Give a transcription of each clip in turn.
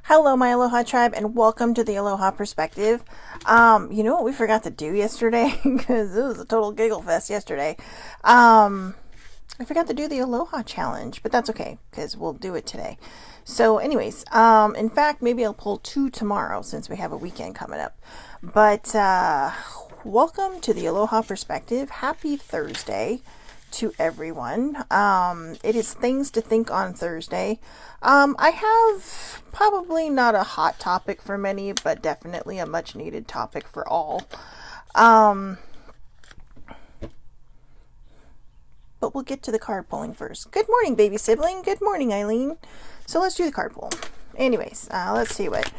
Hello, my Aloha tribe, and welcome to the Aloha Perspective. You know what we forgot to do yesterday? Because it was a total giggle fest yesterday. I forgot to do the Aloha challenge, but that's okay, because we'll do it today. So anyways, in fact, maybe I'll pull two tomorrow since we have a weekend coming up. But welcome to the Aloha Perspective. Happy Thursday to everyone. It is Things to Think on Thursday. I have probably not a hot topic for many, but definitely a much needed topic for all. But we'll get to the card pulling first. Good morning, baby sibling. Good morning, Eileen. So let's do the card pull. Anyways, let's see what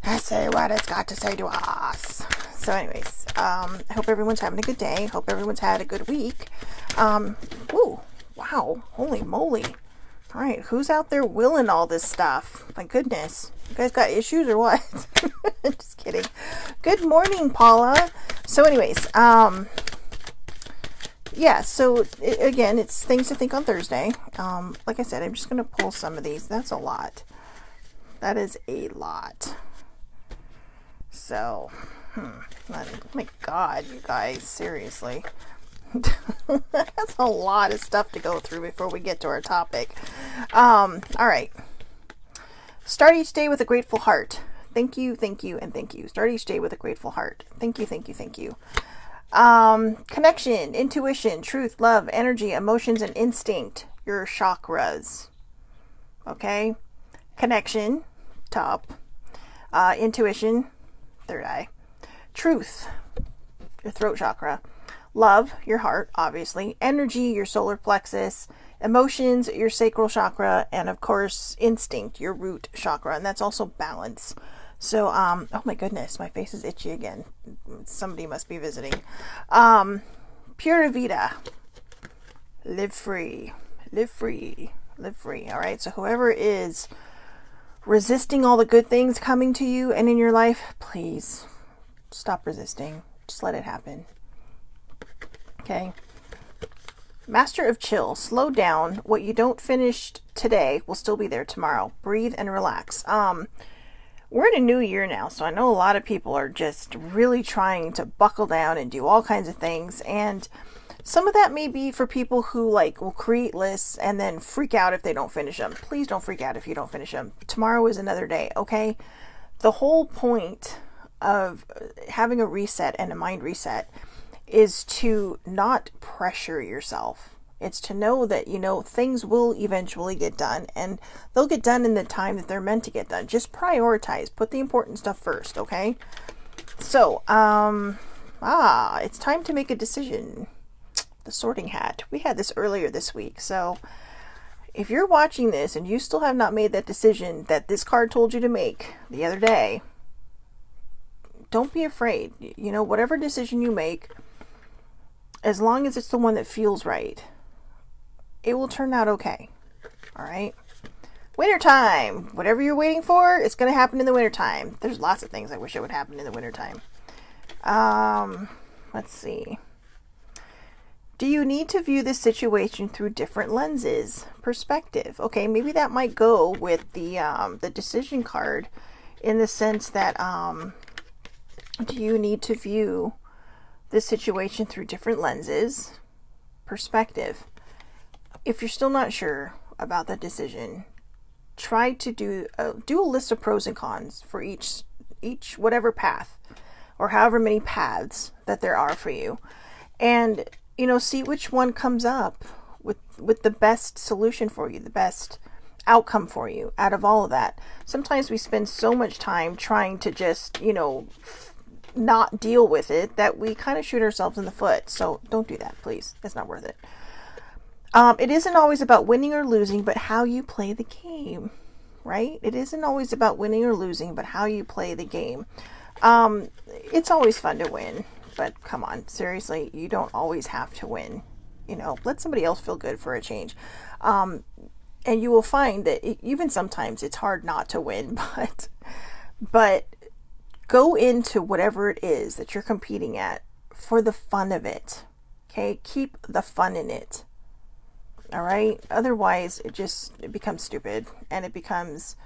it's got to say to us. So anyways, I hope everyone's having a good day. Hope everyone's had a good week. Ooh, wow, holy moly. All right, who's out there willing all this stuff? My goodness. You guys got issues or what? Just kidding. Good morning, Paula. So anyways, yeah, so again, it's Things to Think on Thursday. Like I said, I'm just going to pull some of these. That's a lot. That is a lot. So, oh my God, you guys, seriously. That's a lot of stuff to go through before we get to our topic. All right. Start each day with a grateful heart. Thank you, and thank you. Start each day with a grateful heart. Thank you. Connection, intuition, truth, love, energy, emotions, and instinct. Your chakras. Okay? Connection, top. Intuition, third eye. Truth, your throat chakra. Love, your heart, obviously. Energy, your solar plexus. Emotions, your sacral chakra. And of course, instinct, your root chakra. And that's also balance. So, oh my goodness, my face is itchy again. Somebody must be visiting. Pura Vida. Live free. All right. So whoever is resisting all the good things coming to you and in your life, please stop resisting. Just let it happen. Okay. Master of Chill. Slow down. What you don't finish today will still be there tomorrow. Breathe and relax. We're in a new year now, so I know a lot of people are just really trying to buckle down and do all kinds of things. And some of that may be for people who will create lists and then freak out if they don't finish them. Please don't freak out if you don't finish them. Tomorrow is another day, okay? The whole point of having a reset and a mind reset is to not pressure yourself. It's to know that, things will eventually get done, and they'll get done in the time that they're meant to get done. Just prioritize. Put the important stuff first, okay? So, it's time to make a decision. The sorting hat. We had this earlier this week, so if you're watching this and you still have not made that decision that this card told you to make the other day, don't be afraid. Whatever decision you make, as long as it's the one that feels right, it will turn out okay. All right. Wintertime. Whatever you're waiting for, it's going to happen in the wintertime. There's lots of things I wish it would happen in the wintertime. Let's see. Do you need to view this situation through different lenses? Perspective. Okay, maybe that might go with the decision card, in the sense that do you need to view this situation through different lenses? Perspective. If you're still not sure about that decision, try to do a list of pros and cons for each whatever path, or however many paths that there are for you, and see which one comes up with the best solution for you, the best outcome for you out of all of that. Sometimes we spend so much time trying to just not deal with it that we kind of shoot ourselves in the foot. So don't do that, please. It's not worth it. It isn't always about winning or losing, but how you play the game, right? It isn't always about winning or losing, but how you play the game. It's always fun to win, but come on, seriously, you don't always have to win. Let somebody else feel good for a change. And you will find that even sometimes it's hard not to win, but go into whatever it is that you're competing at for the fun of it. Okay? Keep the fun in it. All right. Otherwise, it becomes stupid, and it becomes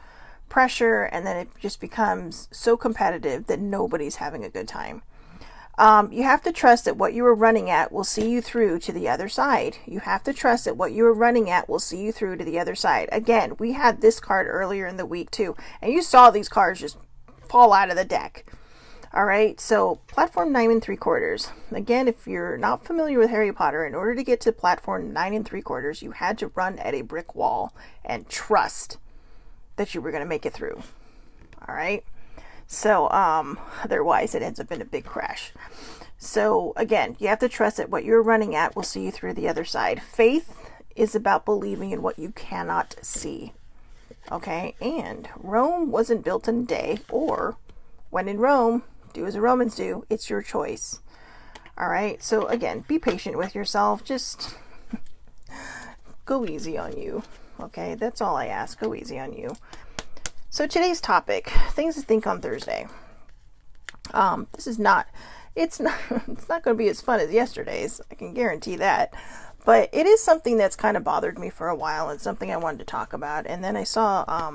pressure, and then it just becomes so competitive that nobody's having a good time. You have to trust that what you are running at will see you through to the other side. You have to trust that what you are running at will see you through to the other side. Again, we had this card earlier in the week too, and you saw these cards just fall out of the deck. All right, so platform 9 3/4. Again, if you're not familiar with Harry Potter, in order to get to platform 9 3/4, you had to run at a brick wall and trust that you were going to make it through. All right. So, otherwise it ends up in a big crash. So again, you have to trust that what you're running at will see you through the other side. Faith is about believing in what you cannot see. Okay. And Rome wasn't built in a day, or when in Rome, do as the Romans do. It's your choice. All right. So again, be patient with yourself. Just go easy on you. Okay. That's all I ask. Go easy on you. So today's topic, things to think on Thursday. This is not, it's not going to be as fun as yesterday's. I can guarantee that. But it is something that's kind of bothered me for a while. It's something I wanted to talk about. And then I saw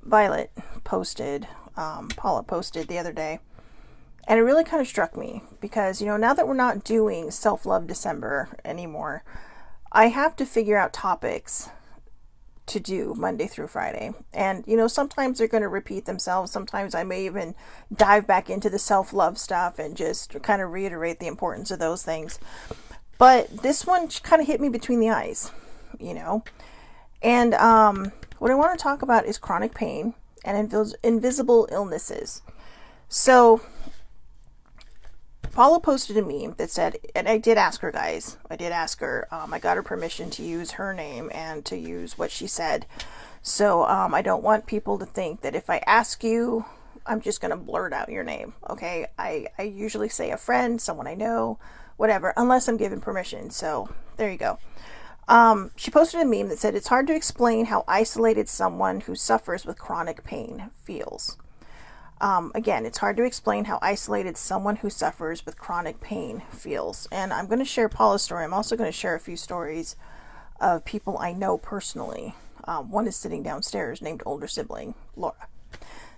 Violet posted, Paula posted the other day. And it really kind of struck me because, you know, now that we're not doing Self-Love December anymore, I have to figure out topics to do Monday through Friday. And, you know, sometimes they're going to repeat themselves. Sometimes I may even dive back into the self-love stuff and just kind of reiterate the importance of those things. But this one kind of hit me between the eyes, you know. And what I want to talk about is chronic pain and invisible illnesses. So Paula posted a meme that said, and I did ask her, guys, I got her permission to use her name and to use what she said. So I don't want people to think that if I ask you, I'm just going to blurt out your name. Okay. I usually say a friend, someone I know, whatever, unless I'm given permission. So there you go. She posted a meme that said, it's hard to explain how isolated someone who suffers with chronic pain feels. Again, it's hard to explain how isolated someone who suffers with chronic pain feels. And I'm going to share Paula's story. I'm also going to share a few stories of people I know personally. One is sitting downstairs, named older sibling, Laura.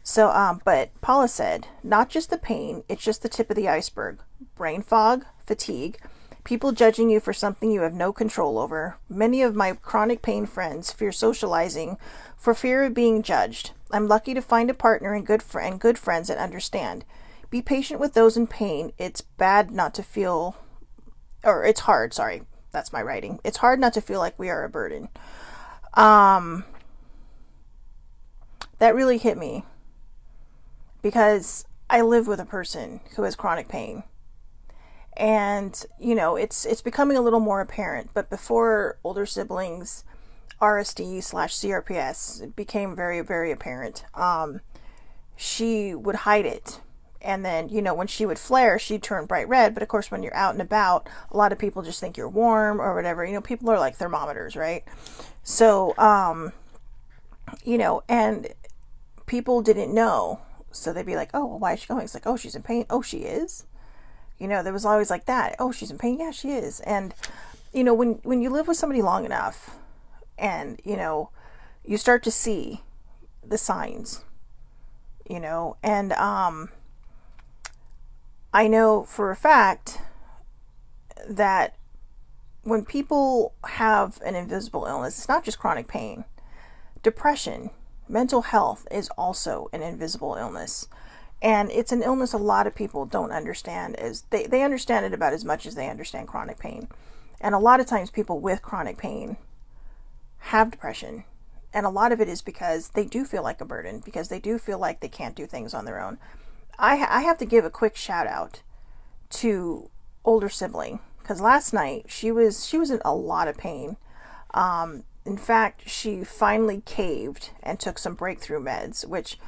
So, but Paula said, not just the pain, it's just the tip of the iceberg. Brain fog, fatigue, people judging you for something you have no control over. Many of my chronic pain friends fear socializing for fear of being judged. I'm lucky to find a partner and good friends that understand. Be patient with those in pain. It's bad not to feel, or it's hard, sorry, that's my writing. It's hard not to feel like we are a burden. That really hit me because I live with a person who has chronic pain. And, you know, it's becoming a little more apparent, but before older siblings, RSD/CRPS, it became very, very apparent. She would hide it. And then, you know, when she would flare, she'd turn bright red. But of course, when you're out and about, a lot of people just think you're warm or whatever. You know, people are like thermometers, right? So, you know, and people didn't know. So they'd be like, oh, well, why is she going? It's like, oh, she's in pain. Oh, she is? You know, there was always like that. Oh, she's in pain. Yeah, she is. And, you know, when you live with somebody long enough and, you know, you start to see the signs, you know, and I know for a fact that when people have an invisible illness, it's not just chronic pain. Depression, mental health is also an invisible illness. And it's an illness a lot of people don't understand. As they understand it about as much as they understand chronic pain. And a lot of times people with chronic pain have depression. And a lot of it is because they do feel like a burden, because they do feel like they can't do things on their own. I have to give a quick shout out to older sibling, because last night she was in a lot of pain. In fact, she finally caved and took some breakthrough meds, which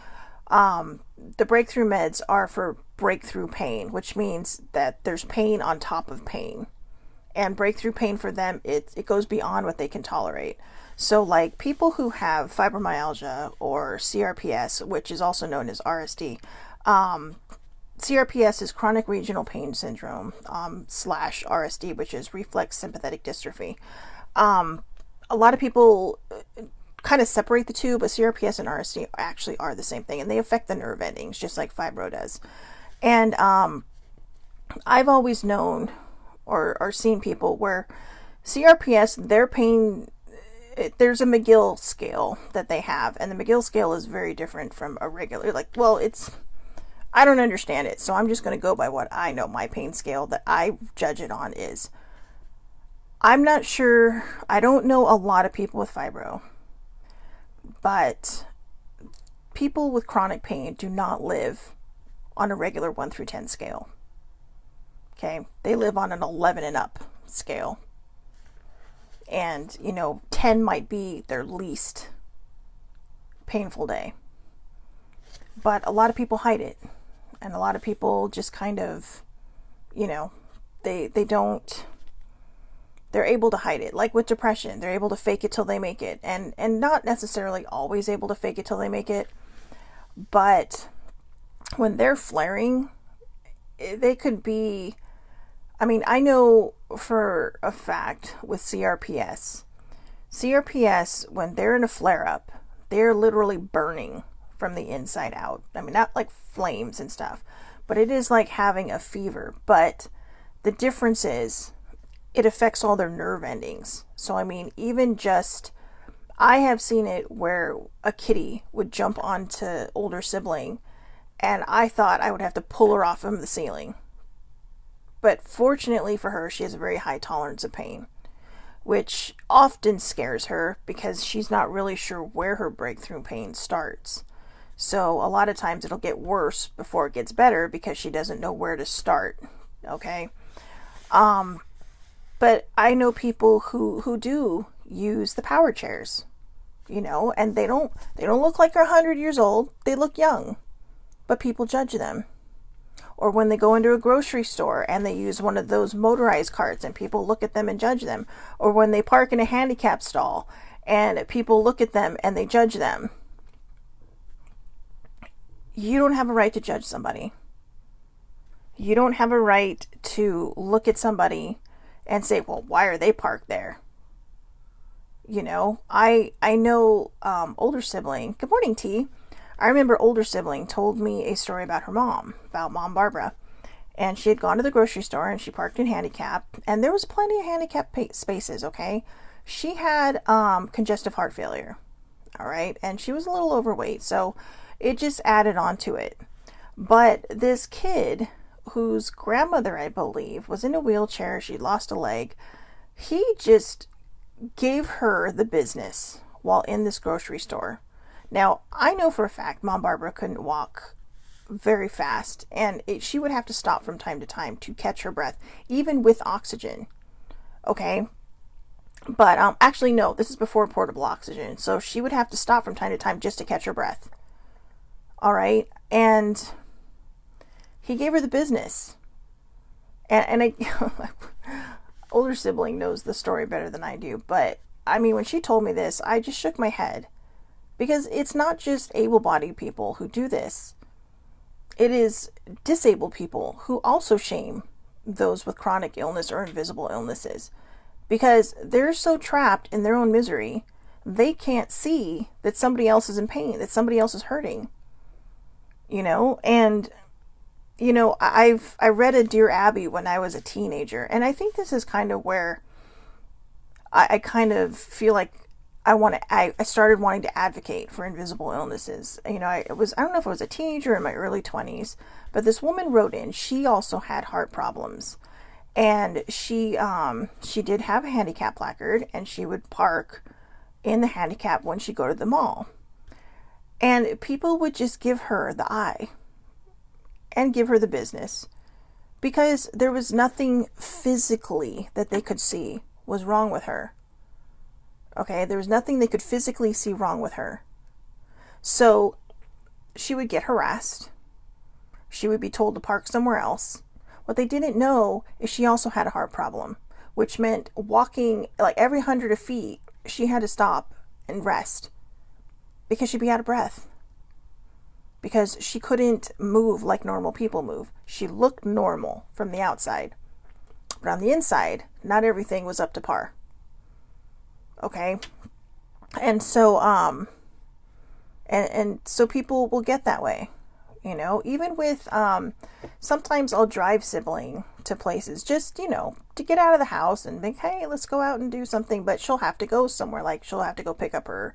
the breakthrough meds are for breakthrough pain, which means that there's pain on top of pain. And breakthrough pain for them, it goes beyond what they can tolerate. So like people who have fibromyalgia or CRPS, which is also known as RSD, CRPS is chronic regional pain syndrome, slash RSD, which is reflex sympathetic dystrophy. A lot of people kind of separate the two, but CRPS and RSD actually are the same thing, and they affect the nerve endings just like fibro does. And I've always known or seen people where CRPS, their pain, there's a McGill scale that they have, and the McGill scale is very different from a regular, like, well, I don't understand it, so I'm just going to go by what I know my pain scale that I judge it on is. I'm not sure, I don't know a lot of people with fibro, but people with chronic pain do not live on a regular 1 through 10 scale. Okay, they live on an 11 and up scale. And, 10 might be their least painful day. But a lot of people hide it. And a lot of people just kind of, they don't, they're able to hide it. Like with depression, they're able to fake it till they make it. And not necessarily always able to fake it till they make it. But when they're flaring, they could be, I know for a fact with CRPS, when they're in a flare-up, they're literally burning from the inside out. Not like flames and stuff, but it is like having a fever. But the difference is it affects all their nerve endings. So, even just, I have seen it where a kitty would jump onto older sibling, and I thought I would have to pull her off from the ceiling. But fortunately for her, she has a very high tolerance of pain, which often scares her because she's not really sure where her breakthrough pain starts. So a lot of times it'll get worse before it gets better because she doesn't know where to start. Okay. But I know people who do use the power chairs, and they don't look like they're 100 years old. They look young, but people judge them. Or when they go into a grocery store and they use one of those motorized carts and people look at them and judge them. Or when they park in a handicap stall and people look at them and they judge them. You don't have a right to judge somebody. You don't have a right to look at somebody and say, well, why are they parked there? I know older sibling. Good morning, T. I remember older sibling told me a story about her mom, about Mom Barbara. And she had gone to the grocery store and she parked in handicap. And there was plenty of handicap spaces, okay? She had congestive heart failure, all right? And she was a little overweight, so it just added on to it. But this kid, whose grandmother, I believe, was in a wheelchair, she lost a leg, he just gave her the business while in this grocery store. Now, I know for a fact Mom Barbara couldn't walk very fast, and she would have to stop from time to time to catch her breath, even with oxygen. Okay? But actually, no, this is before portable oxygen, so she would have to stop from time to time just to catch her breath. All right? And he gave her the business. And I, older sibling knows the story better than I do, but when she told me this, I just shook my head. Because it's not just able-bodied people who do this. It is disabled people who also shame those with chronic illness or invisible illnesses. Because they're so trapped in their own misery, they can't see that somebody else is in pain, that somebody else is hurting. And, I read a Dear Abby when I was a teenager, and I think this is kind of where I kind of feel like I started wanting to advocate for invisible illnesses. I don't know if I was a teenager or in my early 20s, but this woman wrote in, she also had heart problems. And she did have a handicap placard, and she would park in the handicap when she'd go to the mall. And people would just give her the eye and give her the business because there was nothing physically that they could see was wrong with her. Okay, there was nothing they could physically see wrong with her. So she would get harassed. She would be told to park somewhere else. What they didn't know is she also had a heart problem, which meant walking like every 100 feet, she had to stop and rest because she'd be out of breath. Because she couldn't move like normal people move. She looked normal from the outside. But on the inside, not everything was up to par. Okay? And so, and so people will get that way, you know, even with, sometimes I'll drive sibling to places just, you know, to get out of the house and think, hey, let's go out and do something. But she'll have to go somewhere, like she'll have to go pick up her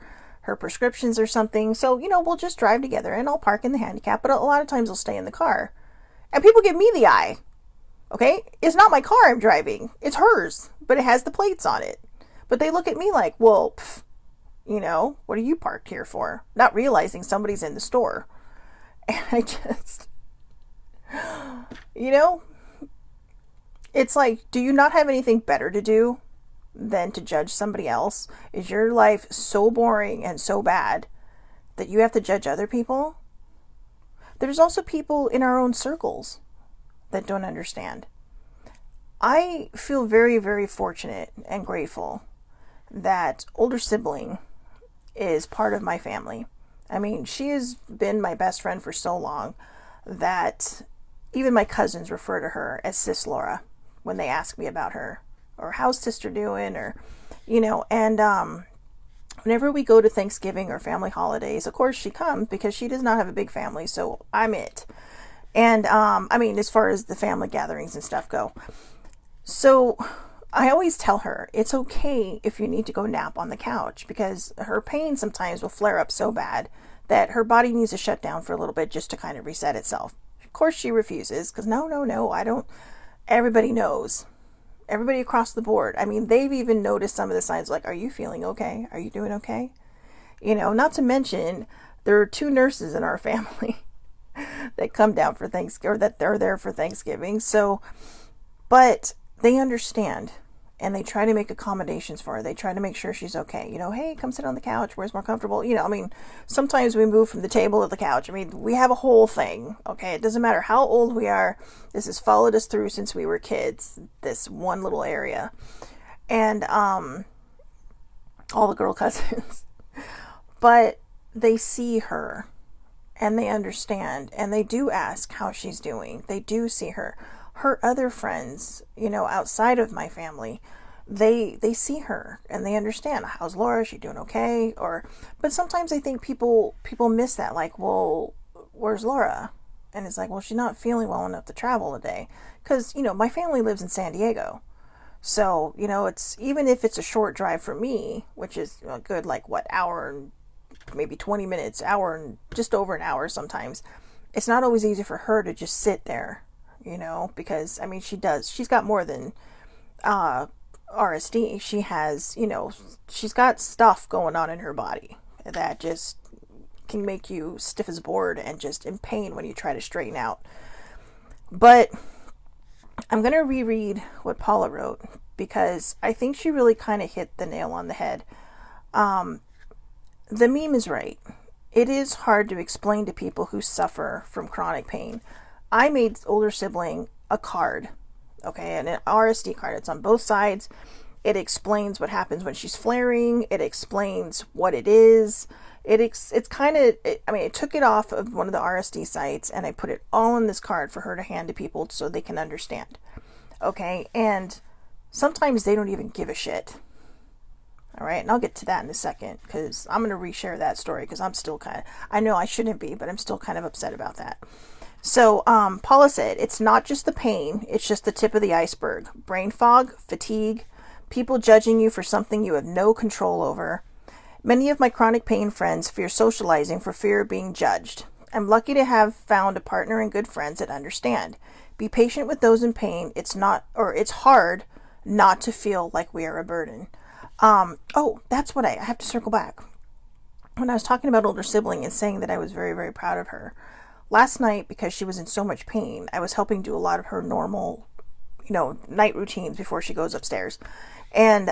prescriptions or something. So, you know, we'll just drive together and I'll park in the handicap, but a lot of times I'll stay in the car. And people give me the eye. Okay? It's not my car I'm driving. It's hers, but it has the plates on it. But they look at me like, well, pff, you know, what are you parked here for? Not realizing somebody's in the store. And I just, you know, it's like, do you not have anything better to do than to judge somebody else? Is your life so boring and so bad that you have to judge other people? There's also people in our own circles that don't understand. I feel very, very fortunate and grateful that older sibling is part of my family. I mean, she has been my best friend for so long that even my cousins refer to her as Sis Laura when they ask me about her, or how's sister doing, or, you know, and whenever we go to Thanksgiving or family holidays, of course she comes because she does not have a big family, so I'm it. And I mean, as far as the family gatherings and stuff go. So I always tell her it's okay if you need to go nap on the couch, because her pain sometimes will flare up so bad that her body needs to shut down for a little bit just to kind of reset itself. Of course she refuses, because no, I don't. Everybody knows. Everybody across the board. I mean, they've even noticed some of the signs, like, are you feeling okay? Are you doing okay? You know, not to mention, there are 2 nurses in our family that come down for Thanksgiving, or that they're there for Thanksgiving. So, but they understand and they try to make accommodations for her. They try to make sure she's okay. You know, hey, come sit on the couch. Where's more comfortable? You know, I mean, sometimes we move from the table to the couch. I mean, we have a whole thing. Okay. It doesn't matter how old we are. This has followed us through since we were kids, this one little area. And, all the girl cousins, but they see her and they understand, and they do ask how she's doing. They do see her. Her other friends, you know, outside of my family, they see her and they understand, how's Laura? Is she doing okay? Or, but sometimes I think people miss that, like, well, where's Laura? And it's like, well, she's not feeling well enough to travel today, because, you know, my family lives in San Diego. So, you know, it's, even if it's a short drive for me, which is a good, like, what, hour and maybe 20 minutes, hour and just over an hour sometimes, it's not always easy for her to just sit there, you know, because, I mean, she's got more than RSD. She has, you know, she's got stuff going on in her body that just can make you stiff as a board and just in pain when you try to straighten out. But I'm going to reread what Paula wrote, because I think she really kind of hit the nail on the head. The meme is right. It is hard to explain to people who suffer from chronic pain. I made older sibling a card, okay, an RSD card. It's on both sides. It explains what happens when she's flaring. It explains what it is. It's kind of, I mean, I took it off of one of the RSD sites and I put it all in this card for her to hand to people so they can understand. Okay, and sometimes they don't even give a shit. All right, and I'll get to that in a second, because I'm going to reshare that story, because I'm still kind of, I know I shouldn't be, but I'm still kind of upset about that. So Paula said, it's not just the pain, it's just the tip of the iceberg. Brain fog, fatigue, people judging you for something you have no control over. Many of my chronic pain friends fear socializing for fear of being judged. I'm lucky to have found a partner and good friends that understand. Be patient with those in pain. It's hard not to feel like we are a burden. That's what I have to circle back. When I was talking about older sibling and saying that I was very, very proud of her, last night, because she was in so much pain, I was helping do a lot of her normal, you know, night routines before she goes upstairs. And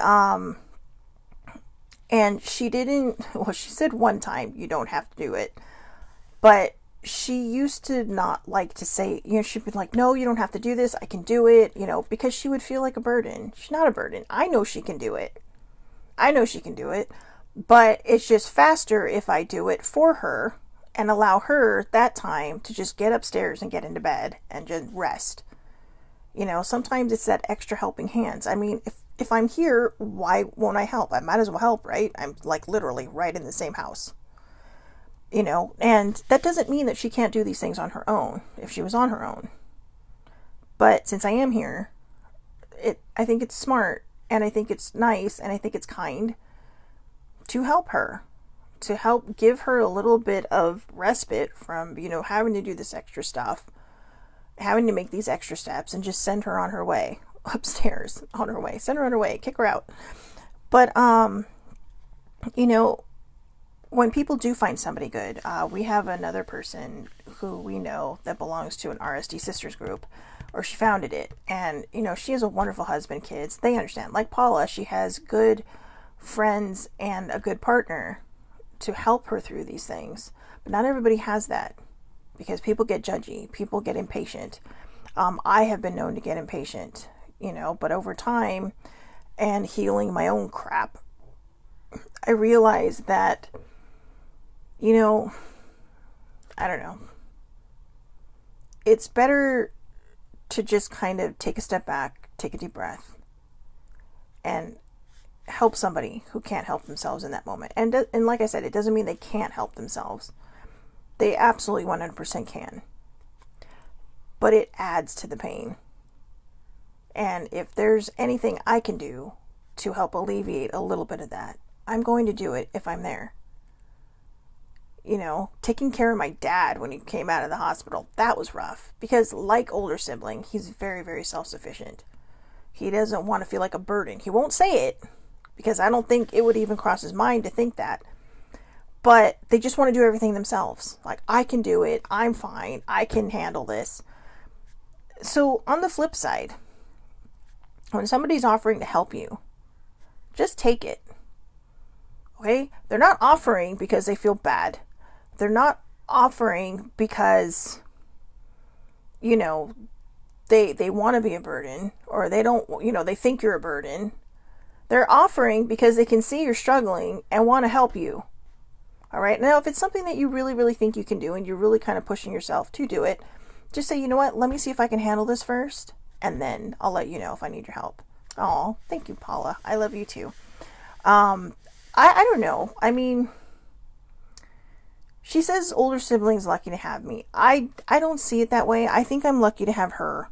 she didn't, well, she said one time, you don't have to do it. But she used to not like to say, you know, she'd be like, no, you don't have to do this. I can do it, you know, because she would feel like a burden. She's not a burden. I know she can do it. But it's just faster if I do it for her and allow her that time to just get upstairs and get into bed and just rest. You know, sometimes it's that extra helping hands. I mean, if I'm here, why won't I help? I might as well help, right? I'm like literally right in the same house, and that doesn't mean that she can't do these things on her own if she was on her own. But since I am here, I think it's smart, and I think it's nice, and I think it's kind to help her, to help give her a little bit of respite from, having to do this extra stuff, having to make these extra steps, and just send her on her way upstairs, on her way, send her on her way, kick her out. But, when people do find somebody good, we have another person who we know that belongs to an RSD Sisters group, or she founded it. And, she has a wonderful husband, kids. They understand. Like Paula, she has good friends and a good partner to help her through these things. But not everybody has that, because people get judgy. People get impatient. I have been known to get impatient, but over time and healing my own crap, I realized that, I don't know. It's better to just kind of take a step back, take a deep breath, and help somebody who can't help themselves in that moment. And like I said, it doesn't mean they can't help themselves. They absolutely 100% can. But it adds to the pain. And if there's anything I can do to help alleviate a little bit of that, I'm going to do it if I'm there. Taking care of my dad when he came out of the hospital, that was rough. Because like older sibling, he's very, very self-sufficient. He doesn't want to feel like a burden. He won't say it, because I don't think it would even cross his mind to think that. But they just want to do everything themselves. Like, I can do it. I'm fine. I can handle this. So on the flip side, when somebody's offering to help you, just take it. Okay? They're not offering because they feel bad. They're not offering because, they want to be a burden, or they don't, they think you're a burden. They're offering because they can see you're struggling and want to help you. All right. Now, if it's something that you really, really think you can do, and you're really kind of pushing yourself to do it, just say, you know what, let me see if I can handle this first, and then I'll let you know if I need your help. Oh, thank you, Paula. I love you too. I don't know. I mean, she says older siblings lucky to have me. I don't see it that way. I think I'm lucky to have her,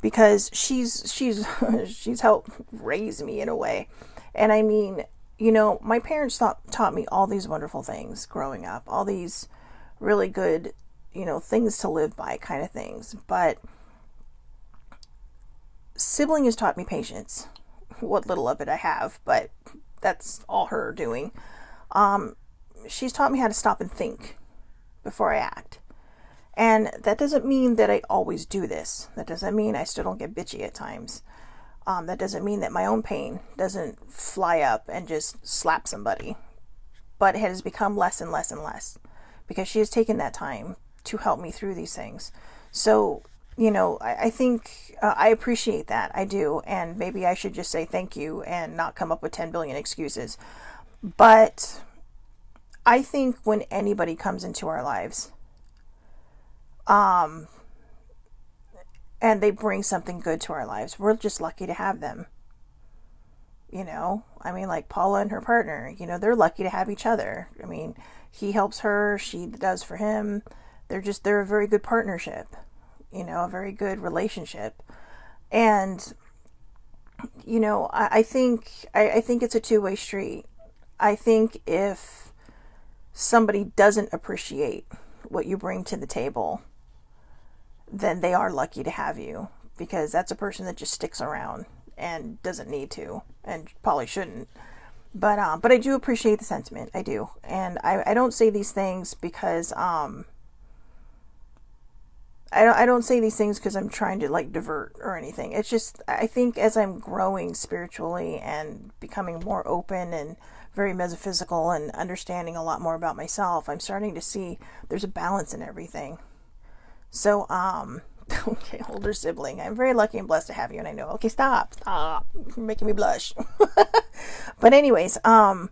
because she's she's helped raise me in a way. And I mean, my parents taught me all these wonderful things growing up, all these really good, things to live by kind of things. But sibling has taught me patience. What little of it I have, but that's all her doing. She's taught me how to stop and think before I act. And that doesn't mean that I always do this. That doesn't mean I still don't get bitchy at times. That doesn't mean that my own pain doesn't fly up and just slap somebody. But it has become less and less and less, because she has taken that time to help me through these things. So, I think I appreciate that. I do. And maybe I should just say thank you and not come up with 10 billion excuses. But I think when anybody comes into our lives, and they bring something good to our lives, we're just lucky to have them. I mean, like Paula and her partner, they're lucky to have each other. I mean, he helps her, she does for him. They're a very good partnership, a very good relationship. And, I think it's a two-way street. I think if somebody doesn't appreciate what you bring to the table, then they are lucky to have you, because that's a person that just sticks around and doesn't need to, and probably shouldn't. But I do appreciate the sentiment. I do. And I don't say these things because, I don't say these things because I'm trying to like divert or anything. It's just, I think as I'm growing spiritually and becoming more open and very metaphysical and understanding a lot more about myself, I'm starting to see there's a balance in everything. So, okay, older sibling, I'm very lucky and blessed to have you, and I know, okay, stop, you're making me blush. But anyways, I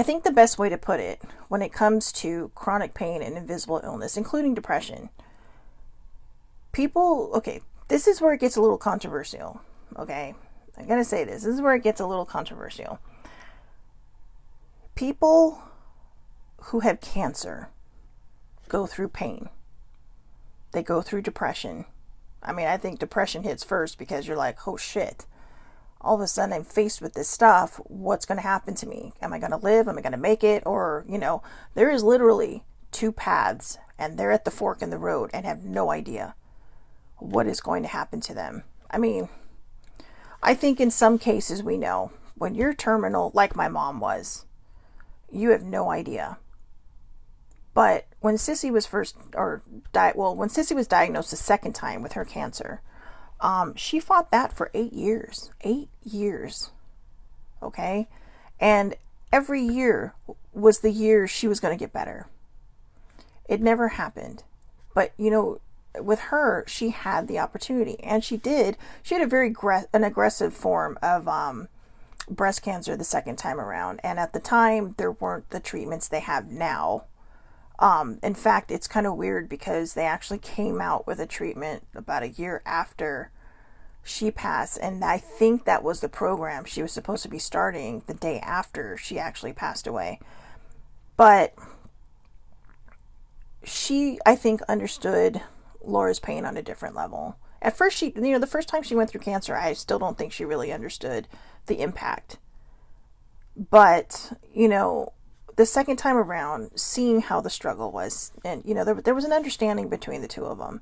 think the best way to put it when it comes to chronic pain and invisible illness, including depression, people, okay, this is where it gets a little controversial, okay? I'm going to say this. This is where it gets a little controversial. People who have cancer go through pain. They go through depression. I mean, I think depression hits first because you're like, oh shit. All of a sudden I'm faced with this stuff. What's going to happen to me? Am I going to live? Am I going to make it? Or, there is literally two paths and they're at the fork in the road and have no idea what is going to happen to them. I mean, I think in some cases we know when you're terminal, like my mom was, you have no idea. But when Sissy was when Sissy was diagnosed the second time with her cancer, she fought that for 8 years. 8 years. Okay? And every year was the year she was going to get better. It never happened. But, with her, she had the opportunity. And she did. She had an aggressive form of breast cancer the second time around. And at the time, there weren't the treatments they have now. In fact, it's kind of weird because they actually came out with a treatment about a year after she passed. And I think that was the program she was supposed to be starting the day after she actually passed away. But she, I think, understood Laura's pain on a different level. At first, the first time she went through cancer, I still don't think she really understood the impact. But, the second time around, seeing how the struggle was, and, there was an understanding between the two of them.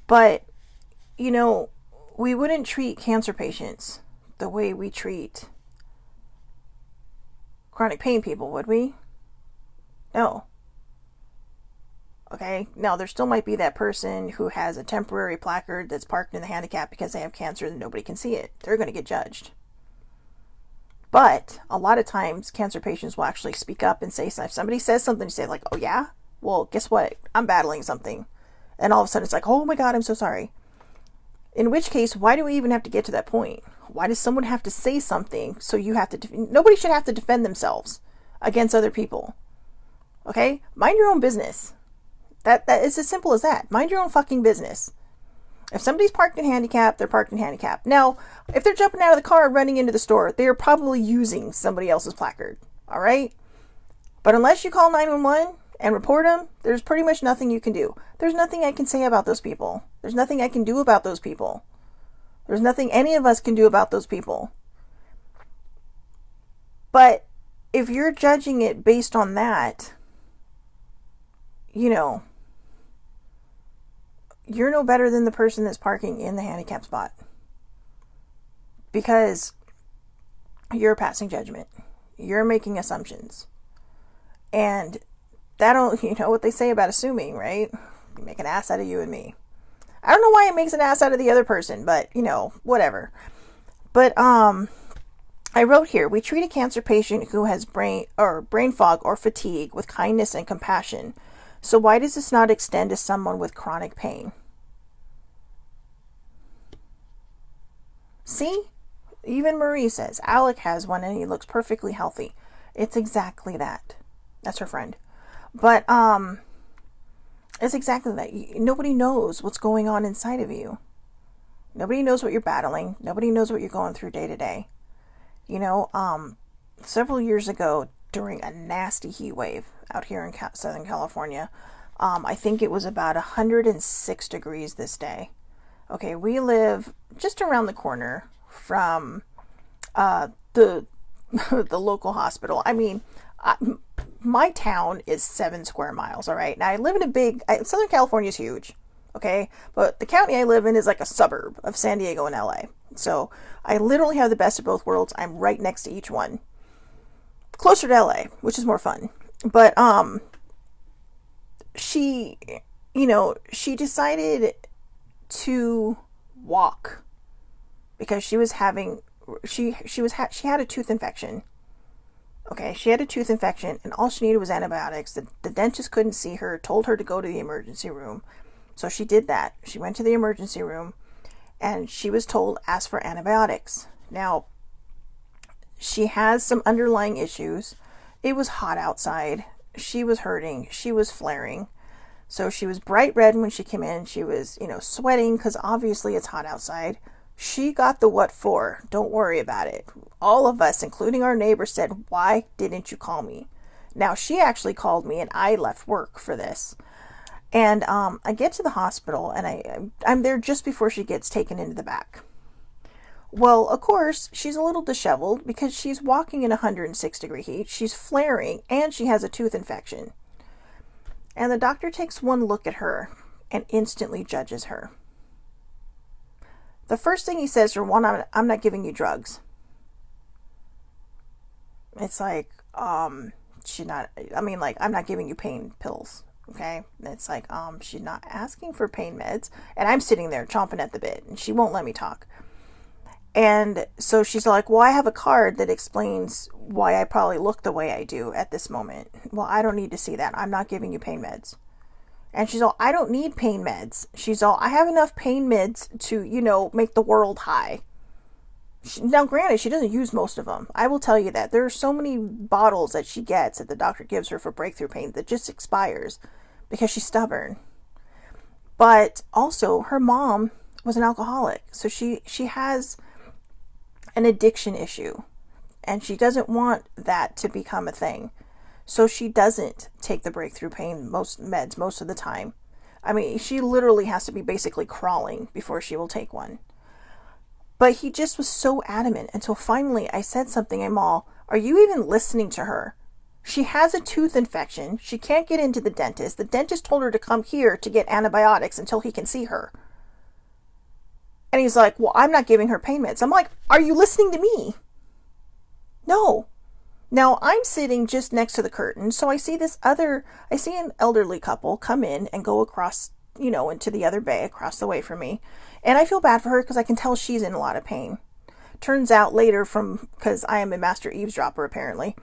But, we wouldn't treat cancer patients the way we treat chronic pain people, would we? No. Okay? Now, there still might be that person who has a temporary placard that's parked in the handicap because they have cancer and nobody can see it. They're going to get judged. But a lot of times, cancer patients will actually speak up and say something. If somebody says something, you say like, oh yeah? Well, guess what? I'm battling something. And all of a sudden, it's like, oh my God, I'm so sorry. In which case, why do we even have to get to that point? Why does someone have to say something so you have to... Nobody should have to defend themselves against other people. Okay? Mind your own business. That is as simple as that. Mind your own fucking business. If somebody's parked in handicap, they're parked in handicap. Now, if they're jumping out of the car and running into the store, they are probably using somebody else's placard. All right? But unless you call 911 and report them, there's pretty much nothing you can do. There's nothing I can say about those people. There's nothing I can do about those people. There's nothing any of us can do about those people. But if you're judging it based on that, you're no better than the person that's parking in the handicap spot. Because you're passing judgment. You're making assumptions. And you know what they say about assuming, right? You make an ass out of you and me. I don't know why it makes an ass out of the other person, but, whatever. But, I wrote here, we treat a cancer patient who has brain fog or fatigue with kindness and compassion. So why does this not extend to someone with chronic pain? See? Even Marie says, Alec has one and he looks perfectly healthy. It's exactly that. That's her friend. But, it's exactly that. Nobody knows what's going on inside of you. Nobody knows what you're battling. Nobody knows what you're going through day to day. Several years ago, during a nasty heat wave out here in Southern California, I think it was about 106 degrees this day. Okay, we live just around the corner from the local hospital. I mean, my town is 7 square miles, all right? Now, I live in Southern California is huge, okay? But the county I live in is like a suburb of San Diego and LA. So I literally have the best of both worlds. I'm right next to each one. Closer to LA, which is more fun. But she decided to walk because she had a tooth infection. Okay, she had a tooth infection and all she needed was antibiotics. The dentist couldn't see her, told her to go to the emergency room. So she did that. She went to the emergency room and she was told, ask for antibiotics. Now, she has some underlying issues. It was hot outside. She was hurting. She was flaring. So she was bright red when she came in. She was, sweating because obviously it's hot outside. She got the what for. Don't worry about it. All of us, including our neighbor, said, why didn't you call me? Now, she actually called me and I left work for this. And I get to the hospital and I'm there just before she gets taken into the back. Well, of course, she's a little disheveled because she's walking in 106-degree heat. She's flaring and she has a tooth infection. And the doctor takes one look at her and instantly judges her. The first thing he says to her, one, I'm not giving you drugs. It's like, I'm not giving you pain pills. Okay. It's like, she's not asking for pain meds. And I'm sitting there chomping at the bit and she won't let me talk. And so she's like, well, I have a card that explains why I probably look the way I do at this moment. Well, I don't need to see that. I'm not giving you pain meds. And she's all, I don't need pain meds. She's all, I have enough pain meds to, make the world high. Now, granted, she doesn't use most of them. I will tell you that. There are so many bottles that she gets that the doctor gives her for breakthrough pain that just expires because she's stubborn. But also, her mom was an alcoholic. So she has an addiction issue. And she doesn't want that to become a thing. So she doesn't take the breakthrough pain meds most of the time. I mean, she literally has to be basically crawling before she will take one. But he just was so adamant until finally I said something. I'm all, are you even listening to her? She has a tooth infection. She can't get into the dentist. The dentist told her to come here to get antibiotics until he can see her. And he's like, well, I'm not giving her pain meds. I'm like, are you listening to me? No. Now, I'm sitting just next to the curtain, so I see an elderly couple come in and go across, into the other bay across the way from me. And I feel bad for her because I can tell she's in a lot of pain. Turns out later because I am a master eavesdropper apparently,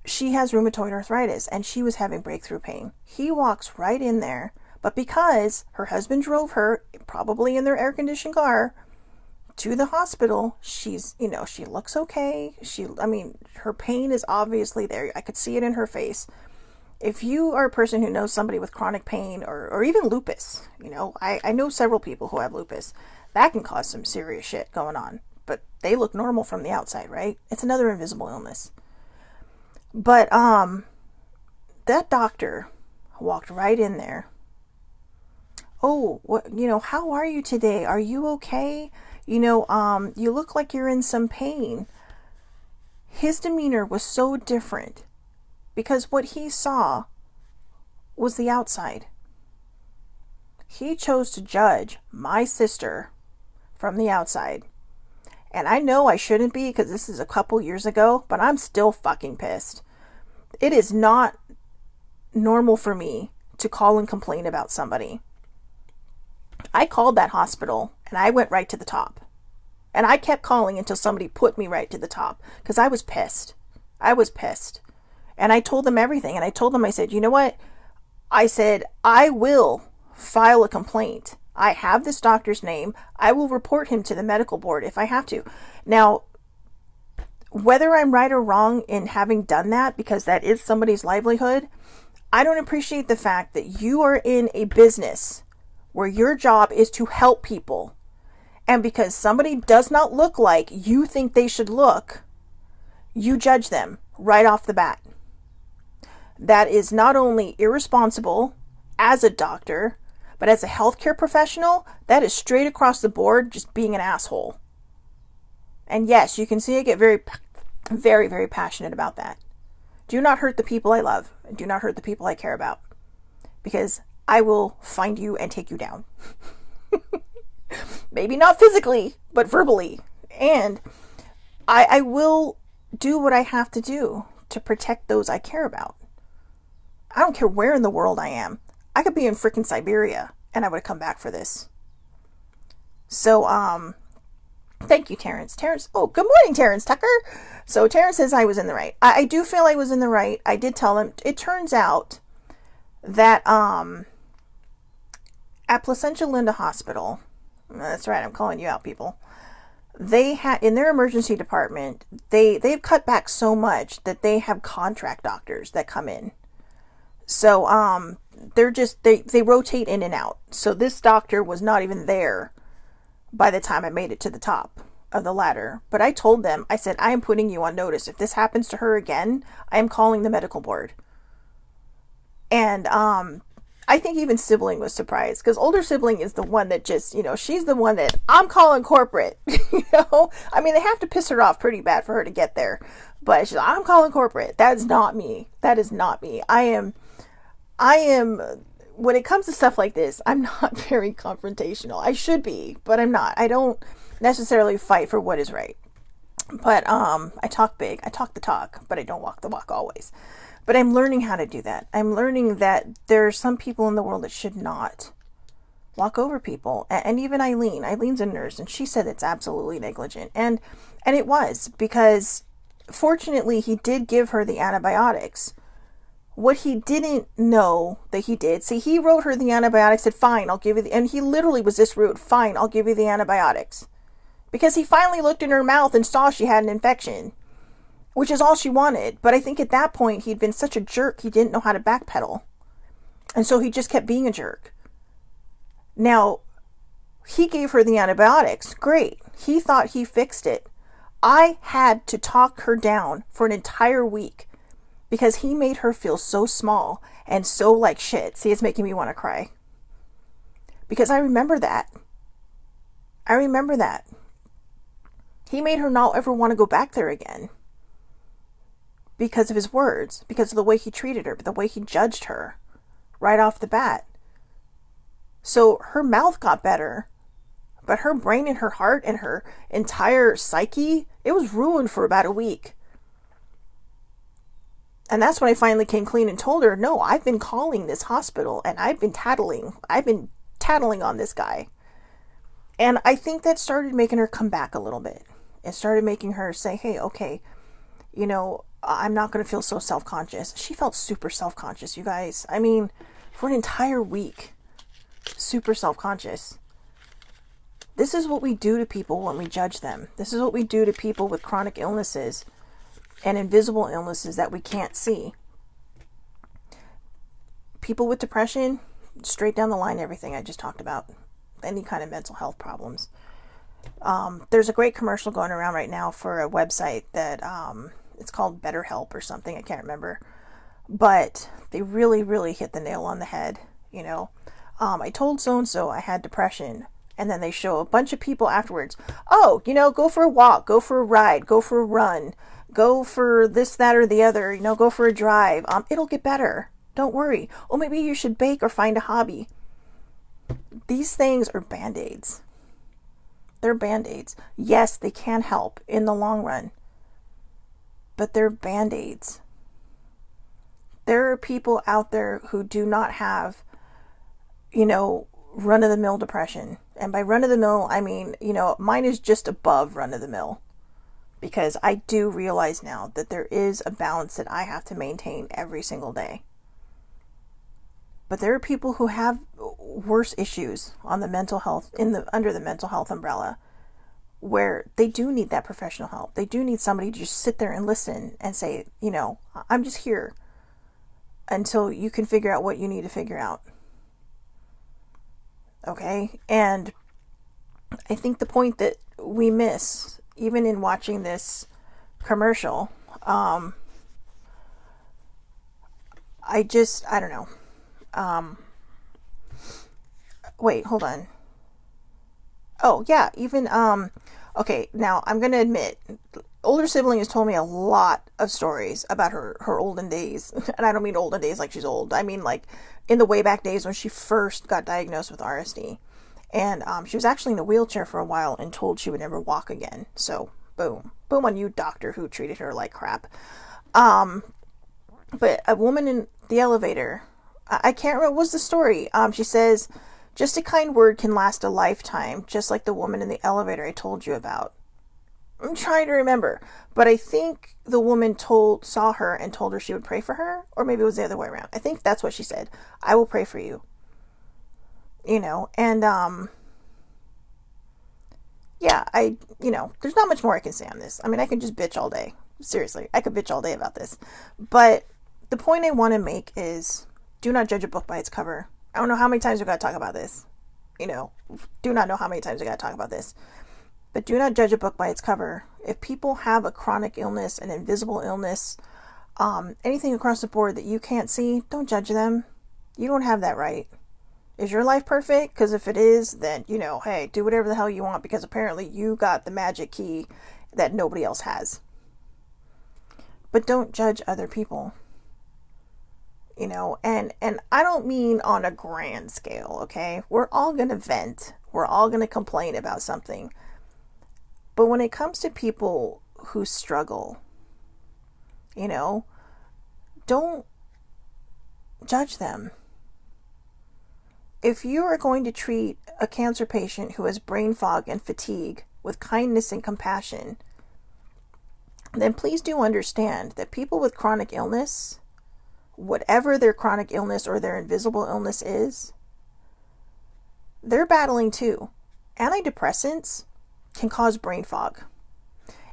she has rheumatoid arthritis and she was having breakthrough pain. He walks right in there, but because her husband drove her, probably in their air-conditioned car, to the hospital, she's, she looks okay. Her pain is obviously there. I could see it in her face. If you are a person who knows somebody with chronic pain or even lupus, I know several people who have lupus, that can cause some serious shit going on, but they look normal from the outside, right? It's another invisible illness. But, that doctor walked right in there. Oh, how are you today? Are you okay? You look like you're in some pain. His demeanor was so different because what he saw was the outside. He chose to judge my sister from the outside. And I know I shouldn't be because this is a couple years ago, but I'm still fucking pissed. It is not normal for me to call and complain about somebody. I called that hospital and I went right to the top. And I kept calling until somebody put me right to the top because I was pissed. And I told them everything. And I told them, I said, you know what? I said, I will file a complaint. I have this doctor's name. I will report him to the medical board if I have to. Now, whether I'm right or wrong in having done that, because that is somebody's livelihood, I don't appreciate the fact that you are in a business where your job is to help people. And because somebody does not look like you think they should look, you judge them right off the bat. That is not only irresponsible as a doctor, but as a healthcare professional, that is straight across the board just being an asshole. And yes, you can see I get very, very, very passionate about that. Do not hurt the people I love. Do not hurt the people I care about. Because I will find you and take you down. Maybe not physically, but verbally. And I will do what I have to do to protect those I care about. I don't care where in the world I am. I could be in freaking Siberia and I would have come back for this. So, thank you, Terrence. Oh, good morning, Terrence Tucker. So Terrence says I was in the right. I do feel I was in the right. I did tell him. It turns out that, at Placentia Linda Hospital, that's right, I'm calling you out, people. They had, in their emergency department, they've cut back so much that they have contract doctors that come in. So, they rotate in and out. So this doctor was not even there by the time I made it to the top of the ladder. But I told them, I said, I am putting you on notice. If this happens to her again, I am calling the medical board. And I think even sibling was surprised, because older sibling is the one that just, she's the one that I'm calling corporate. I mean, they have to piss her off pretty bad for her to get there, but she's like, I'm calling corporate. That is not me. That is not me. I am, when it comes to stuff like this, I'm not very confrontational. I should be, but I'm not. I don't necessarily fight for what is right. But I talk big. I talk the talk, but I don't walk the walk always. But I'm learning how to do that. I'm learning that there are some people in the world that should not walk over people. And even Eileen's a nurse, and she said it's absolutely negligent. And it was, because fortunately he did give her the antibiotics. What he didn't know that he did, see, he wrote her the antibiotics, said, fine, I'll give you and he literally was this rude, fine, I'll give you the antibiotics. Because he finally looked in her mouth and saw she had an infection, which is all she wanted. But I think at that point, he'd been such a jerk, he didn't know how to backpedal. And so he just kept being a jerk. Now, he gave her the antibiotics. Great. He thought he fixed it. I had to talk her down for an entire week because he made her feel so small and so like shit. See, it's making me want to cry. Because I remember that. He made her not ever want to go back there again. Because of his words, because of the way he treated her, the way he judged her right off the bat. So her mouth got better, but her brain and her heart and her entire psyche, it was ruined for about a week. And that's when I finally came clean and told her, no, I've been calling this hospital and I've been tattling on this guy. And I think that started making her come back a little bit. It started making her say, hey, okay, I'm not going to feel so self-conscious. She felt super self-conscious, you guys. I mean, for an entire week, super self-conscious. This is what we do to people when we judge them. This is what we do to people with chronic illnesses and invisible illnesses that we can't see. People with depression, straight down the line, everything I just talked about. Any kind of mental health problems. There's a great commercial going around right now for a website that it's called BetterHelp or something. I can't remember. But they really, really hit the nail on the head. I told so-and-so I had depression. And then they show a bunch of people afterwards. Oh, go for a walk, go for a ride, go for a run, go for this, that, or the other, go for a drive. It'll get better. Don't worry. Or maybe you should bake or find a hobby. These things are Band-Aids. They're Band-Aids. Yes, they can help in the long run. But they're Band-Aids. There are people out there who do not have, run-of-the-mill depression. And by run-of-the-mill, I mean, mine is just above run-of-the-mill. Because I do realize now that there is a balance that I have to maintain every single day. But there are people who have worse issues on the mental health, under the mental health umbrella, where they do need that professional help. They do need somebody to just sit there and listen and say, I'm just here until you can figure out what you need to figure out. Okay? And I think the point that we miss, even in watching this commercial, I don't know. Wait, hold on. Oh, yeah, even, okay, now I'm going to admit, older sibling has told me a lot of stories about her olden days. And I don't mean olden days like she's old. I mean like in the way back days when she first got diagnosed with RSD. And she was actually in a wheelchair for a while and told she would never walk again. So, boom. Boom on you, doctor, who treated her like crap. But a woman in the elevator, I can't remember what was the story. She says, just a kind word can last a lifetime, just like the woman in the elevator I told you about. I'm trying to remember. But I think the woman saw her and told her she would pray for her. Or maybe it was the other way around. I think that's what she said. I will pray for you. And, yeah, there's not much more I can say on this. I mean, I can just bitch all day. Seriously, I could bitch all day about this. But the point I want to make is, do not judge a book by its cover. I don't know how many times we've got to talk about this. do not know how many times I got to talk about this. But do not judge a book by its cover. If people have a chronic illness, an invisible illness, anything across the board that you can't see, don't judge them. You don't have that right. Is your life perfect? Because if it is, then, hey, do whatever the hell you want, because apparently you got the magic key that nobody else has. But don't judge other people. And I don't mean on a grand scale, okay? We're all going to vent. We're all going to complain about something. But when it comes to people who struggle, don't judge them. If you are going to treat a cancer patient who has brain fog and fatigue with kindness and compassion, then please do understand that people with chronic illness, whatever their chronic illness or their invisible illness is, they're battling too. Antidepressants can cause brain fog.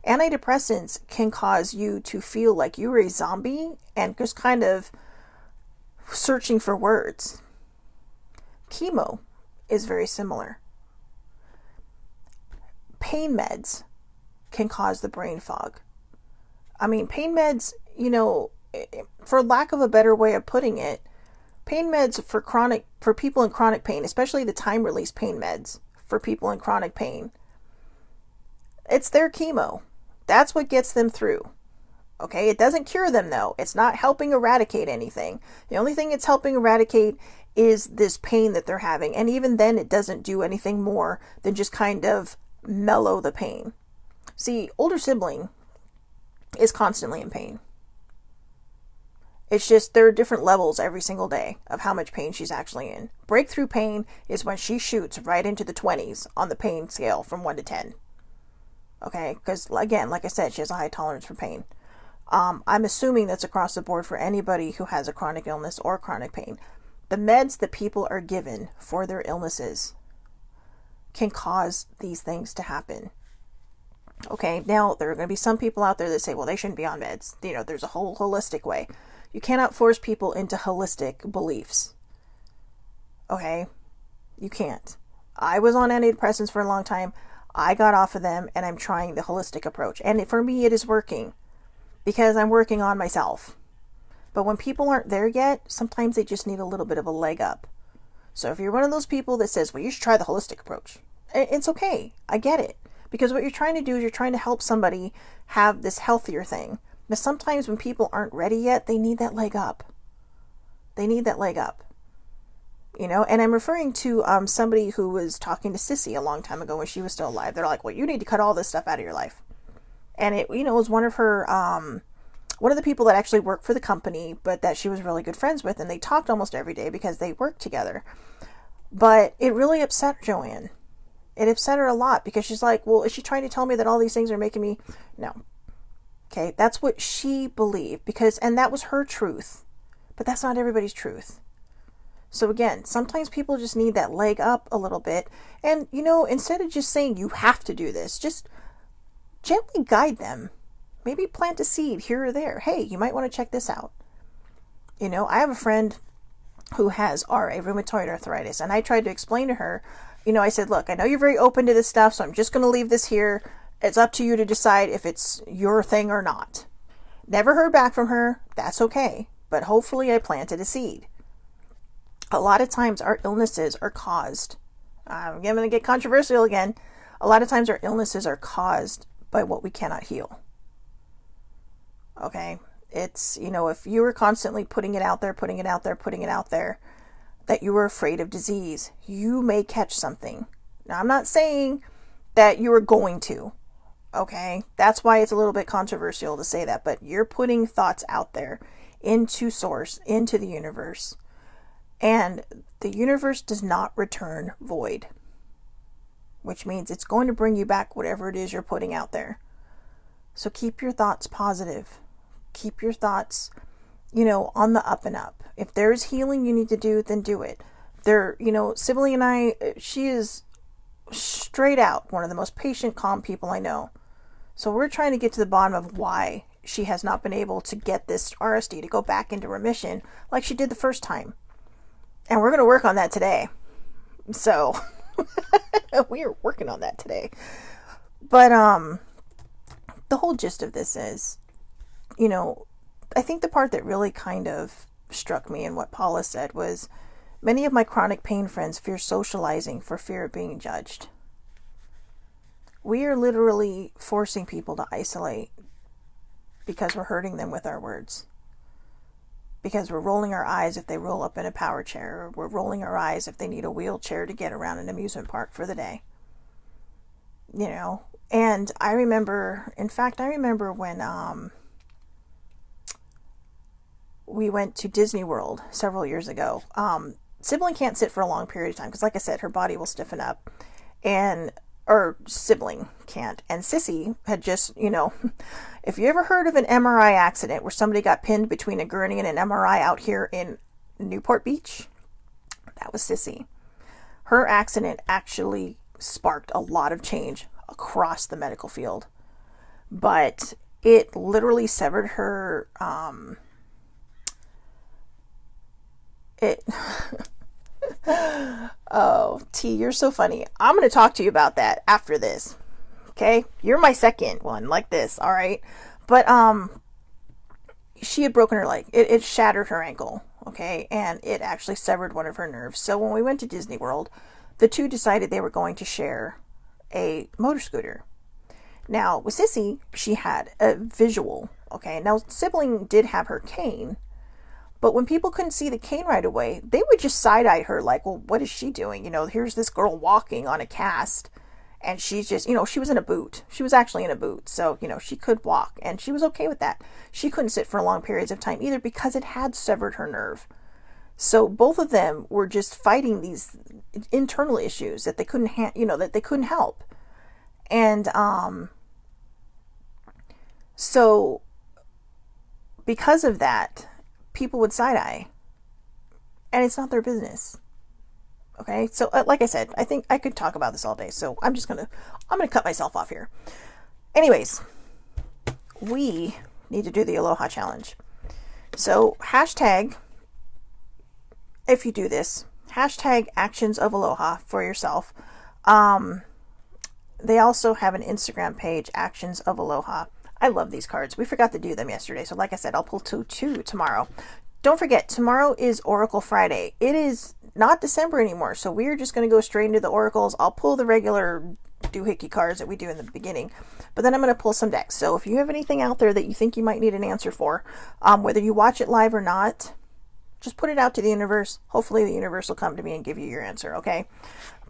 Antidepressants can cause you to feel like you're a zombie and just kind of searching for words. Chemo is very similar. Pain meds can cause the brain fog. I mean, pain meds, for lack of a better way of putting it, pain meds for people in chronic pain, especially the time-release pain meds for people in chronic pain, it's their chemo. That's what gets them through. Okay, it doesn't cure them though. It's not helping eradicate anything. The only thing it's helping eradicate is this pain that they're having. And even then, it doesn't do anything more than just kind of mellow the pain. See, older sibling is constantly in pain. It's just there are different levels every single day of how much pain she's actually in. Breakthrough pain is when she shoots right into the 20s on the pain scale from 1 to 10. Okay, because again, like I said, she has a high tolerance for pain. I'm assuming that's across the board for anybody who has a chronic illness or chronic pain. The meds that people are given for their illnesses can cause these things to happen. Okay, now there are going to be some people out there that say, well, they shouldn't be on meds. There's a whole holistic way. You cannot force people into holistic beliefs. Okay, you can't. I was on antidepressants for a long time. I got off of them and I'm trying the holistic approach. And for me, it is working because I'm working on myself. But when people aren't there yet, sometimes they just need a little bit of a leg up. So if you're one of those people that says, well, you should try the holistic approach, it's okay. I get it. Because what you're trying to do is you're trying to help somebody have this healthier thing. But sometimes when people aren't ready yet, they need that leg up. They need that leg up. And I'm referring to somebody who was talking to Sissy a long time ago when she was still alive. They're like, well, you need to cut all this stuff out of your life. And it, was one of her, one of the people that actually worked for the company, but that she was really good friends with. And they talked almost every day because they worked together. But it really upset Joanne. It upset her a lot because she's like, well, is she trying to tell me that all these things are making me? No. Okay, that's what she believed and that was her truth. But that's not everybody's truth. So again, sometimes people just need that leg up a little bit. And, instead of just saying you have to do this, just gently guide them. Maybe plant a seed here or there. Hey, you might want to check this out. I have a friend who has RA, rheumatoid arthritis, and I tried to explain to her, I said, look, I know you're very open to this stuff, so I'm just going to leave this here. It's up to you to decide if it's your thing or not. Never heard back from her. That's okay. But hopefully I planted a seed. A lot of times our illnesses are caused, I'm going to get controversial again. A lot of times our illnesses are caused by what we cannot heal. Okay. It's, if you were constantly putting it out there, that you were afraid of disease, you may catch something. Now, I'm not saying that you are going to, okay? That's why it's a little bit controversial to say that, but you're putting thoughts out there into source, into the universe. And the universe does not return void, which means it's going to bring you back whatever it is you're putting out there. So keep your thoughts positive. Keep your thoughts, on the up and up. If there's healing you need to do, then do it. Sibylle and I, she is straight out one of the most patient, calm people I know. So we're trying to get to the bottom of why she has not been able to get this RSD to go back into remission like she did the first time. And we're going to work on that today. So We are working on that today. But the whole gist of this is, you know, I think the part that really kind of struck me in what Paula said was, many of my chronic pain friends fear socializing for fear of being judged. We are literally forcing people to isolate because we're hurting them with our words. Because we're rolling our eyes if they roll up in a power chair, or we're rolling our eyes if they need a wheelchair to get around an amusement park for the day. You know, and I remember when we went to Disney World several years ago. Sibling can't sit for a long period of time because, like I said, her body will stiffen up, or sibling can't. And Sissy had just, you know, if you ever heard of an MRI accident where somebody got pinned between a gurney and an MRI out here in Newport Beach, that was Sissy. Her accident actually sparked a lot of change across the medical field, but it literally severed her, oh, T, you're so funny. I'm going to talk to you about that after this. Okay? You're my second one like this, all right? But she had broken her leg. It shattered her ankle, okay? And it actually severed one of her nerves. So when we went to Disney World, the two decided they were going to share a motor scooter. Now, with Sissy, she had a visual, okay? Now, sibling did have her cane, but when people couldn't see the cane right away, they would just side-eye her like, well, what is she doing? You know, here's this girl walking on a cast, and she's just, you know, she was in a boot. She was actually in a boot, so, you know, she could walk, and she was okay with that. She couldn't sit for long periods of time either because it had severed her nerve. So both of them were just fighting these internal issues that they couldn't, that they couldn't help. And so because of that, people would side-eye, and it's not their business. Okay, so like I said, I think I could talk about this all day, so I'm gonna cut myself off here. Anyways, we need to do the Aloha challenge. So hashtag, if you do this, hashtag actions of Aloha for yourself. They also have an Instagram page, Actions of Aloha. I love these cards. We forgot to do them yesterday. So like I said, I'll pull two tomorrow. Don't forget, tomorrow is Oracle Friday. It is not December anymore. So we're just going to go straight into the oracles. I'll pull the regular doohickey cards that we do in the beginning. But then I'm going to pull some decks. So if you have anything out there that you think you might need an answer for, whether you watch it live or not, just put it out to the universe. Hopefully the universe will come to me and give you your answer, okay?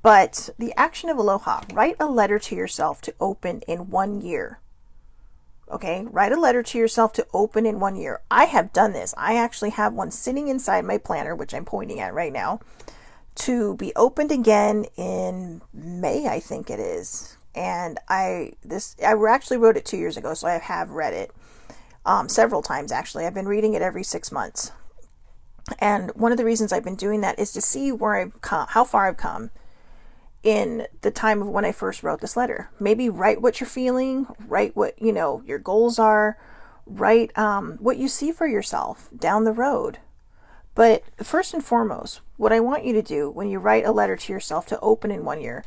But the action of Aloha, write a letter to yourself to open in 1 year. Okay, write a letter to yourself to open in 1 year. I have done this. I actually have one sitting inside my planner, which I'm pointing at right now, to be opened again in May, I think it is. And I actually wrote it 2 years ago, so I have read it several times, actually. I've been reading it every 6 months. And one of the reasons I've been doing that is to see where I've come, how far I've come in the time of when I first wrote this letter. Maybe write what you're feeling, write what, your goals are, write what you see for yourself down the road. But first and foremost, what I want you to do when you write a letter to yourself to open in 1 year,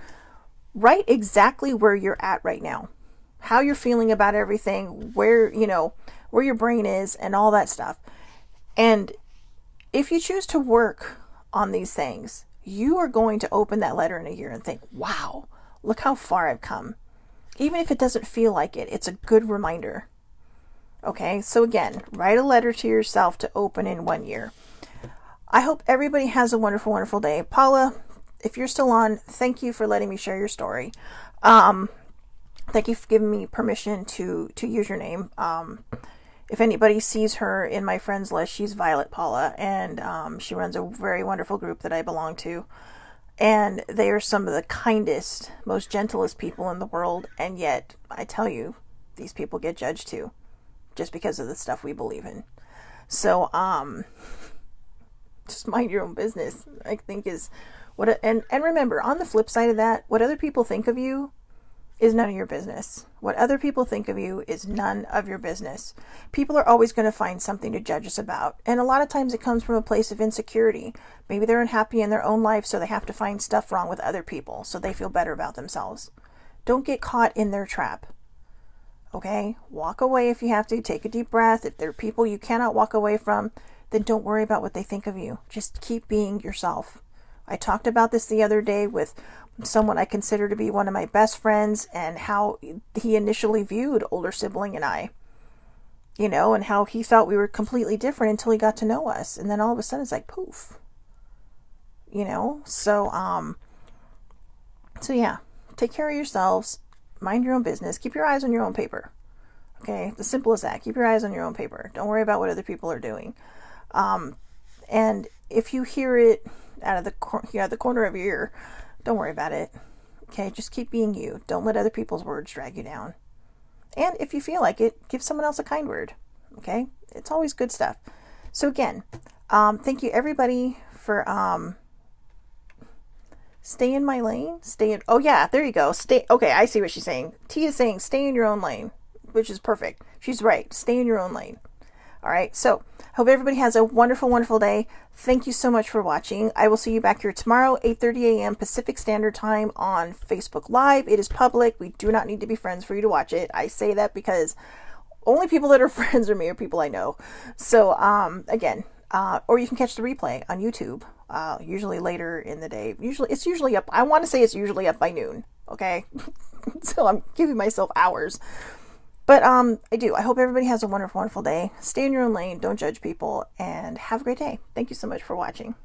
write exactly where you're at right now, how you're feeling about everything, where your brain is and all that stuff. And if you choose to work on these things, you are going to open that letter in a year and think, wow, look how far I've come. Even if it doesn't feel like it, it's a good reminder. Okay, so again, write a letter to yourself to open in 1 year. I hope everybody has a wonderful, wonderful day. Paula, if you're still on, thank you for letting me share your story. Thank you for giving me permission to use your name. If anybody sees her in my friends list, she's Violet Paula, and she runs a very wonderful group that I belong to. And they are some of the kindest, most gentlest people in the world, and yet, I tell you, these people get judged too, just because of the stuff we believe in. So, just mind your own business, I think is what, and remember, on the flip side of that, what other people think of you is none of your business. What other people think of you is none of your business. People are always going to find something to judge us about. And a lot of times it comes from a place of insecurity. Maybe they're unhappy in their own life, so they have to find stuff wrong with other people so they feel better about themselves. Don't get caught in their trap. Okay? Walk away if you have to. Take a deep breath. If there are people you cannot walk away from, then don't worry about what they think of you. Just keep being yourself. I talked about this the other day with someone I consider to be one of my best friends, and how he initially viewed older sibling and I, and how he felt we were completely different until he got to know us. And then all of a sudden it's like poof, so yeah, take care of yourselves, mind your own business, keep your eyes on your own paper. Okay. As simple as that. Keep your eyes on your own paper. Don't worry about what other people are doing. And if you hear it out of the corner of your ear, don't worry about it. Okay, just keep being you. Don't let other people's words drag you down. And if you feel like it, give someone else a kind word. Okay, it's always good stuff. So again, thank you everybody for stay in my lane. Oh yeah, there you go. Okay, I see what she's saying. T is saying stay in your own lane, which is perfect. She's right. Stay in your own lane. All right, so hope everybody has a wonderful, wonderful day. Thank you so much for watching. I will see you back here tomorrow, 8:30 a.m. Pacific Standard Time on Facebook Live. It is public. We do not need to be friends for you to watch it. I say that because only people that are friends with me are people I know. So, again, or you can catch the replay on YouTube, usually later in the day. It's usually up. I want to say it's usually up by noon. Okay, so I'm giving myself hours. But I do. I hope everybody has a wonderful, wonderful day. Stay in your own lane. Don't judge people. And have a great day. Thank you so much for watching.